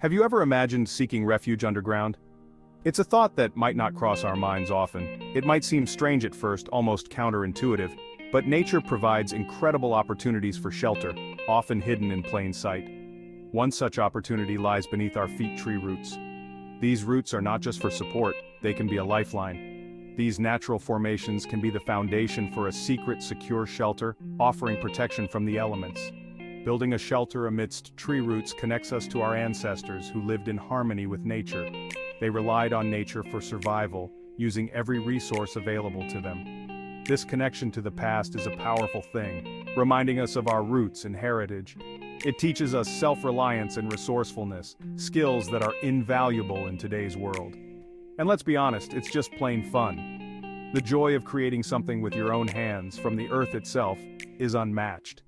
Have you ever imagined seeking refuge underground? It's a thought that might not cross our minds often. It might seem strange at first, almost counterintuitive, but nature provides incredible opportunities for shelter, often hidden in plain sight. One such opportunity lies beneath our feet: tree roots. These roots are not just for support, they can be a lifeline. These natural formations can be the foundation for a secret, secure shelter, offering protection from the elements. Building a shelter amidst tree roots connects us to our ancestors who lived in harmony with nature. They relied on nature for survival, using every resource available to them. This connection to the past is a powerful thing, reminding us of our roots and heritage. It teaches us self-reliance and resourcefulness, skills that are invaluable in today's world. And let's be honest, it's just plain fun. The joy of creating something with your own hands from the earth itself is unmatched.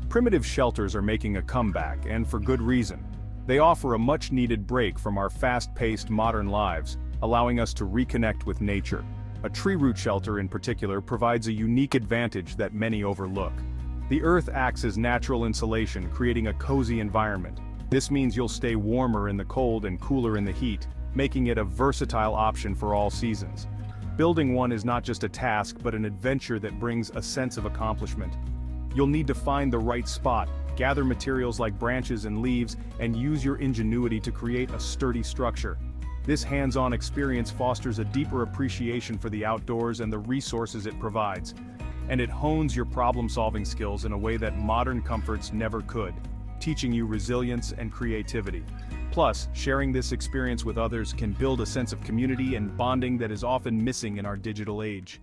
Primitive shelters are making a comeback, and for good reason. They offer a much-needed break from our fast-paced modern lives, allowing us to reconnect with nature. A tree root shelter in particular provides a unique advantage that many overlook. The earth acts as natural insulation, creating a cozy environment. This means you'll stay warmer in the cold and cooler in the heat, making it a versatile option for all seasons. Building one is not just a task but an adventure that brings a sense of accomplishment. You'll need to find the right spot, gather materials like branches and leaves, and use your ingenuity to create a sturdy structure. This hands-on experience fosters a deeper appreciation for the outdoors and the resources it provides. And it hones your problem-solving skills in a way that modern comforts never could, teaching you resilience and creativity. Plus, sharing this experience with others can build a sense of community and bonding that is often missing in our digital age.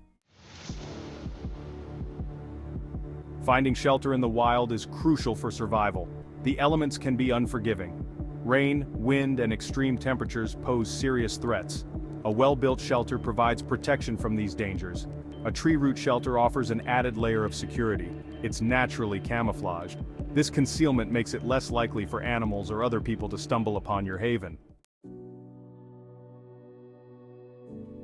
Finding shelter in the wild is crucial for survival. The elements can be unforgiving. Rain, wind, and extreme temperatures pose serious threats. A well-built shelter provides protection from these dangers. A tree root shelter offers an added layer of security. It's naturally camouflaged. This concealment makes it less likely for animals or other people to stumble upon your haven.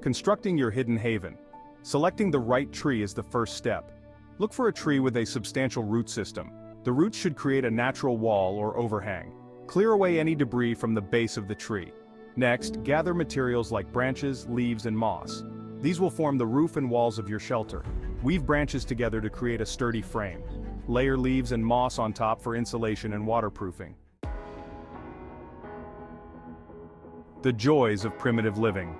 Constructing your hidden haven. Selecting the right tree is the first step. Look for a tree with a substantial root system. The roots should create a natural wall or overhang. Clear away any debris from the base of the tree. Next, gather materials like branches, leaves, and moss. These will form the roof and walls of your shelter. Weave branches together to create a sturdy frame. Layer leaves and moss on top for insulation and waterproofing. The joys of primitive living.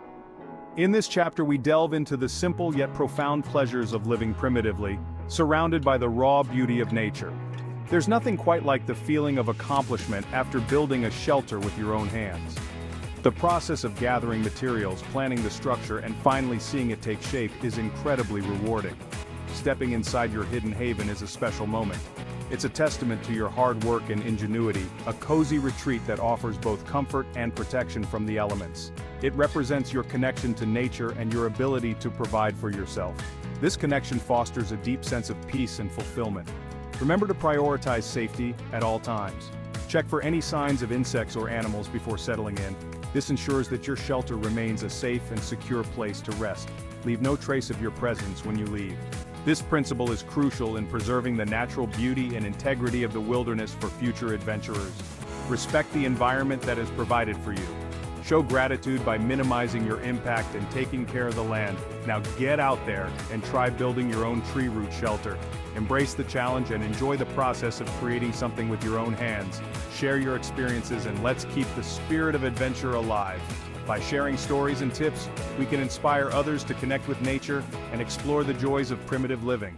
In this chapter we delve into the simple yet profound pleasures of living primitively, surrounded by the raw beauty of nature. There's nothing quite like the feeling of accomplishment after building a shelter with your own hands. The process of gathering materials, planning the structure, and finally seeing it take shape is incredibly rewarding. Stepping inside your hidden haven is a special moment. It's a testament to your hard work and ingenuity, a cozy retreat that offers both comfort and protection from the elements. It represents your connection to nature and your ability to provide for yourself. This connection fosters a deep sense of peace and fulfillment. Remember to prioritize safety at all times. Check for any signs of insects or animals before settling in. This ensures that your shelter remains a safe and secure place to rest. Leave no trace of your presence when you leave. This principle is crucial in preserving the natural beauty and integrity of the wilderness for future adventurers. Respect the environment that is provided for you. Show gratitude by minimizing your impact and taking care of the land. Now get out there and try building your own tree root shelter. Embrace the challenge and enjoy the process of creating something with your own hands. Share your experiences and let's keep the spirit of adventure alive. By sharing stories and tips, we can inspire others to connect with nature and explore the joys of primitive living.